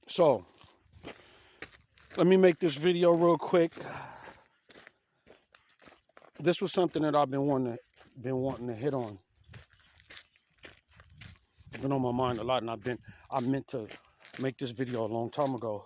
So let me make this video real quick. This was something that I've been wanting to hit on. It's been on my mind a lot, and I meant to make this video a long time ago,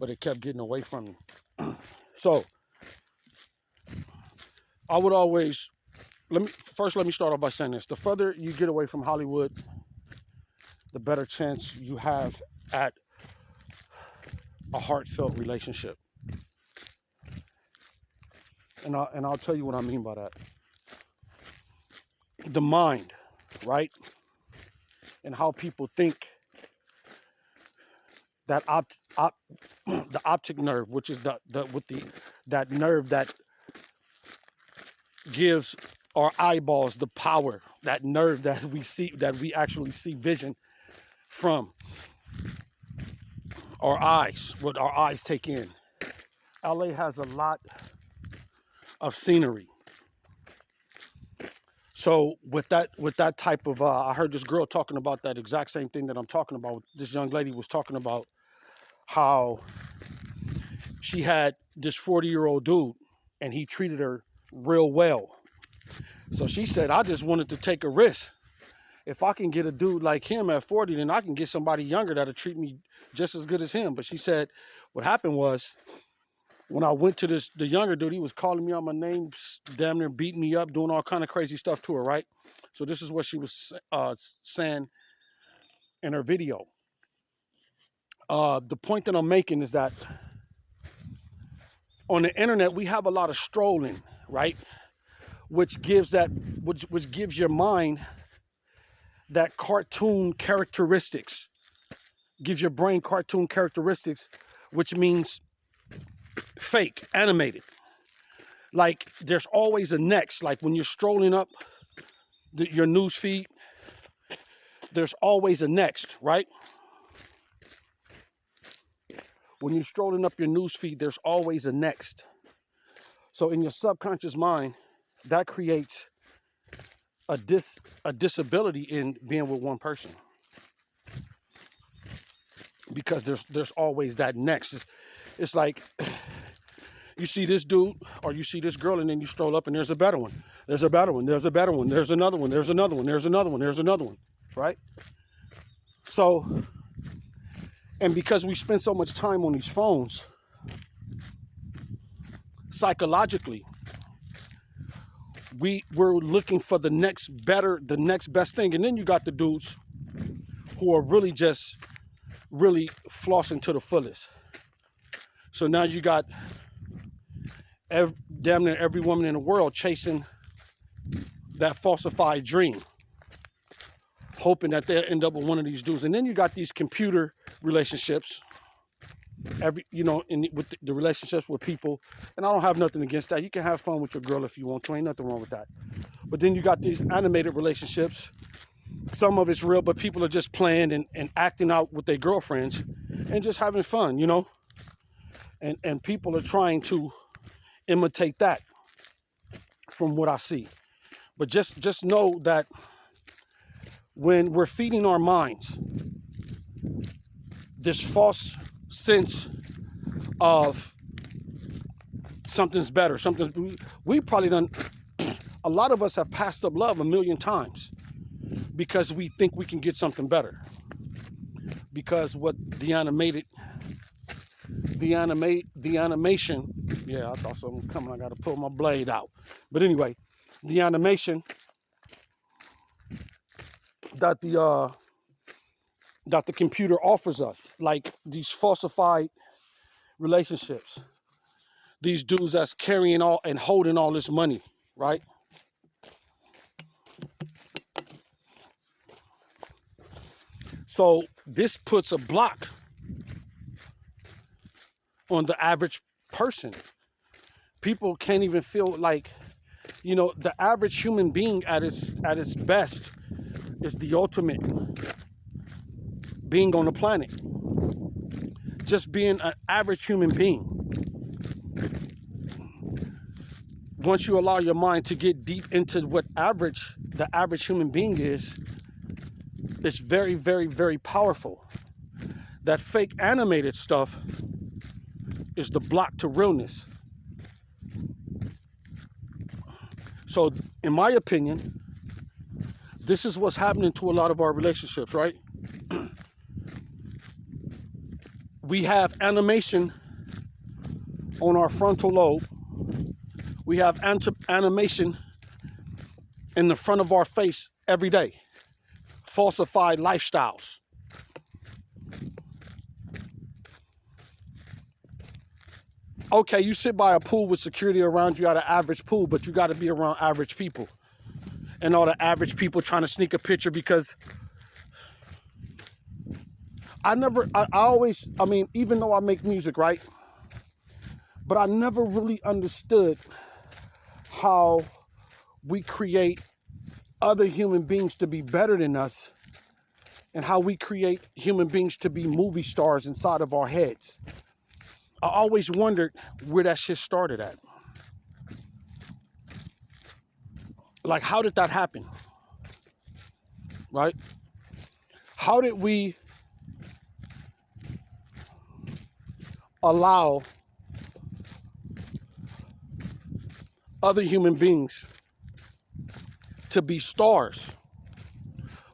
but it kept getting away from me. So I would always let me start off by saying this: the further you get away from Hollywood, the better chance you have at a heartfelt relationship. And I'll tell you what I mean by that. The mind, right? And how people think. That the optic nerve, which is that nerve that gives our eyeballs the power, that nerve that we actually see vision from. Our eyes, what our eyes take in. LA has a lot of scenery. So with that type of, I heard this girl talking about that exact same thing that I'm talking about. This young lady was talking about how she had this 40-year-old dude and he treated her real well. So she said, I just wanted to take a risk. If I can get a dude like him at 40, then I can get somebody younger that'll treat me just as good as him. But she said what happened was, when I went to the younger dude, he was calling me out my name, damn near beating me up, doing all kind of crazy stuff to her, right? So this is what she was saying in her video. The point that I'm making is that on the internet, we have a lot of strolling, right? Which gives your mind that cartoon characteristics, gives your brain cartoon characteristics, which means fake, animated. Like there's always a next. Like when you're strolling up your news feed, there's always a next, right? When you're strolling up your news feed, there's always a next. So in your subconscious mind, that creates a disability in being with one person, because there's always that next. It's like you see this dude or you see this girl, and then you stroll up and there's a better one. There's a better one. There's a better one. There's another one. There's another one. There's another one. There's another one. Right? So, and because we spend so much time on these phones, psychologically, we're looking for the next best thing. And then you got the dudes who are really flossing to the fullest. So now you got damn near every woman in the world chasing that falsified dream, hoping that they'll end up with one of these dudes. And then you got these computer relationships, with the relationships with people. And I don't have nothing against that. You can have fun with your girl if you want to. Ain't nothing wrong with that. But then you got these animated relationships. Some of it's real, but people are just playing and acting out with their girlfriends and just having fun, And people are trying to imitate that from what I see. But just know that when we're feeding our minds this false sense of something's better, we probably done, a lot of us have passed up love 1,000,000 times because we think we can get something better. Because what the animation, yeah, I thought something was coming, I gotta pull my blade out. But anyway, the animation that the computer offers us, like these falsified relationships, these dudes that's carrying all and holding all this money, right? So this puts a block on the average person. People can't even feel like, the average human being at its best is the ultimate being on the planet. Just being an average human being. Once you allow your mind to get deep into what the average human being is, it's very, very, very powerful. that fake animated stuff is the block to realness. So, in my opinion, this is what's happening to a lot of our relationships, right? We have animation on our frontal lobe. We have animation in the front of our face every day. Falsified lifestyles. Okay, you sit by a pool with security around you at an average pool, but you got to be around average people. And all the average people trying to sneak a picture because I mean, even though I make music, right? But I never really understood how we create other human beings to be better than us and how we create human beings to be movie stars inside of our heads. I always wondered where that shit started at. Like, how did that happen? Right? How did we allow other human beings to be stars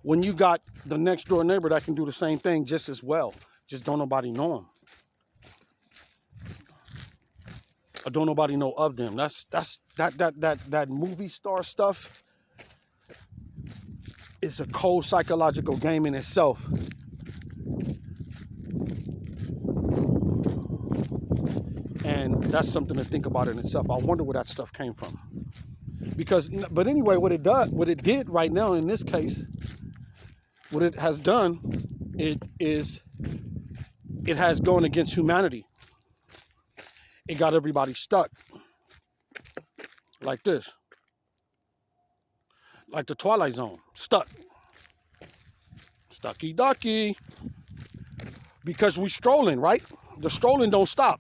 when you got the next door neighbor that can do the same thing just as well? Just don't nobody know them. Or don't nobody know of them. That movie star stuff is a cold psychological game in itself. And that's something to think about in itself. I wonder where that stuff came from. But anyway, what it did right now in this case, what it has done, it has gone against humanity. It got everybody stuck like this, like the Twilight Zone, stuck, stucky ducky, because we strolling, right? The strolling don't stop.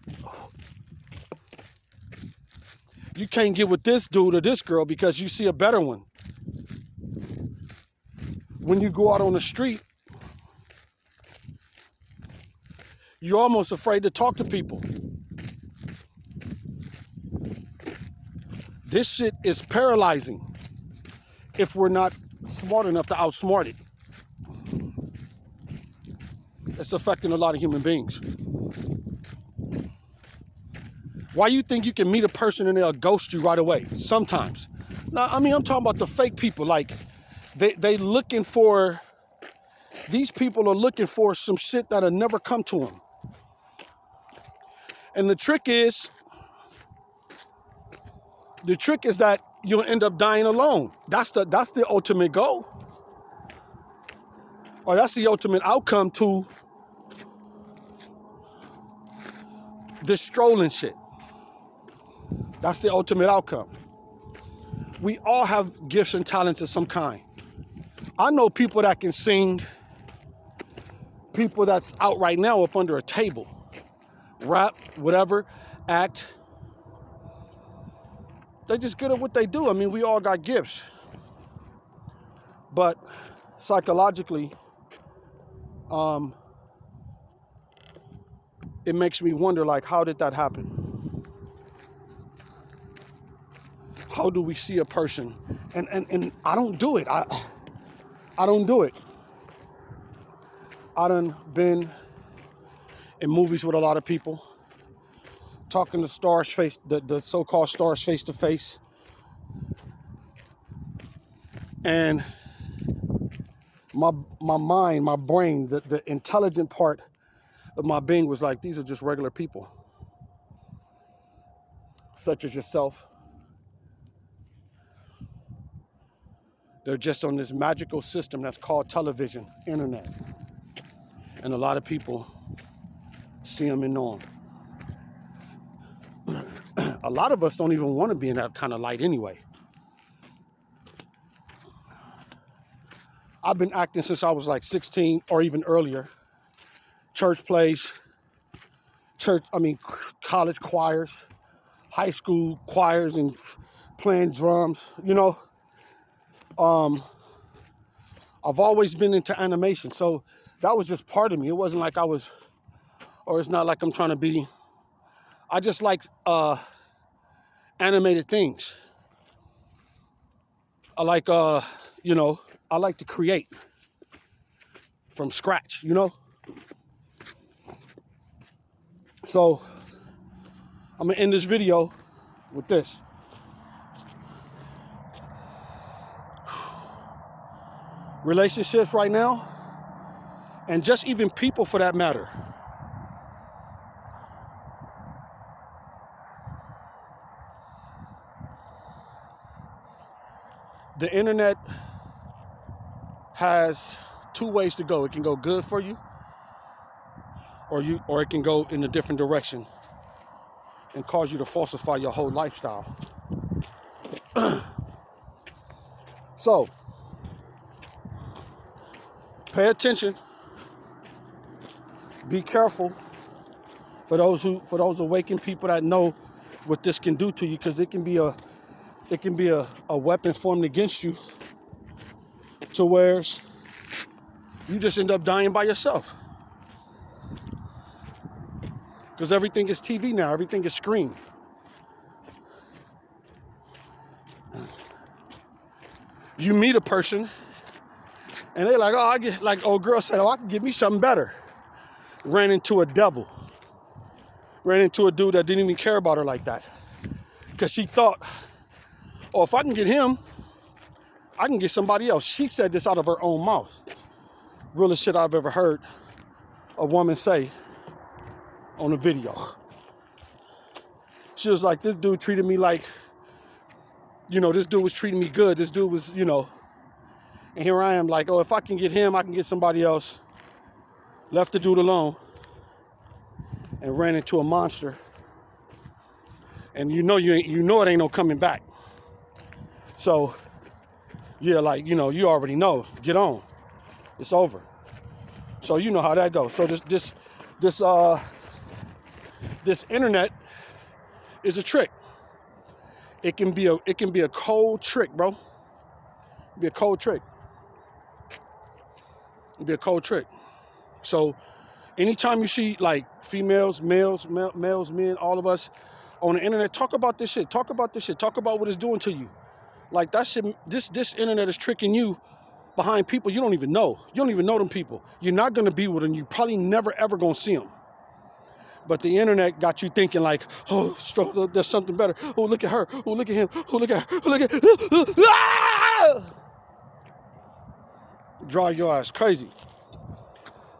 You can't get with this dude or this girl because you see a better one. When you go out on the street, you're almost afraid to talk to people. This shit is paralyzing if we're not smart enough to outsmart it. It's affecting a lot of human beings. Why you think you can meet a person and they'll ghost you right away? Sometimes. Now, I mean, I'm talking about the fake people. Like, they looking for, these people are looking for some shit that'll never come to them. And the trick is that you'll end up dying alone. That's the ultimate goal. Or that's the ultimate outcome to this strolling shit. That's the ultimate outcome. We all have gifts and talents of some kind. I know people that can sing, people that's out right now up under a table, rap, whatever, act. They're just good at what they do. I mean, we all got gifts. But psychologically, it makes me wonder, like, how did that happen? How do we see a person? And I don't do it. I don't do it. I done been in movies with a lot of people, talking to stars face, the so-called stars face to face. And my mind, my brain, the intelligent part of my being was like, these are just regular people, such as yourself. They're just on this magical system that's called television, internet. And a lot of people see them and know them. A lot of us don't even want to be in that kind of light anyway. I've been acting since I was like 16 or even earlier. Church plays, college choirs, high school choirs, and playing drums, you know. I've always been into animation, so that was just part of me. It wasn't like I was, or it's not like I'm trying to be. I just like animated things. I like, you know, I like to create from scratch, you know? So I'm gonna end this video with this. Relationships right now, and just even people for that matter. The internet has two ways to go. It can go good for you, or it can go in a different direction and cause you to falsify your whole lifestyle. So, pay attention. Be careful for those awakened people that know what this can do to you, because it can be a weapon formed against you, to where you just end up dying by yourself. Because everything is TV now, everything is screen. You meet a person and they're like, oh, I get, like old girl said, oh, I can get me something better. Ran into a devil. Ran into a dude that didn't even care about her like that. Because she thought, oh, if I can get him, I can get somebody else. She said this out of her own mouth. Realest shit I've ever heard a woman say on a video. She was like, this dude treated me like, you know, this dude was treating me good. This dude was, you know, and here I am like, oh, if I can get him, I can get somebody else. Left the dude alone and ran into a monster. And you know it ain't no coming back. So, yeah, like, you know, you already know. Get on. It's over. So you know how that goes. So this internet is a trick. It can be a cold trick, bro. It'd be a cold trick. It'd be a cold trick. So anytime you see like females, males, men, all of us on the internet, talk about this shit. Talk about this shit. Talk about what it's doing to you. Like that shit, this internet is tricking you behind people you don't even know. You don't even know them people. You're not gonna be with them. You probably never ever gonna see them. But the internet got you thinking like, oh, there's something better. Oh, look at her. Oh, look at him. Oh, look at her. Oh, look at ah! Drive your ass crazy.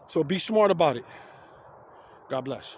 So be smart about it. God bless.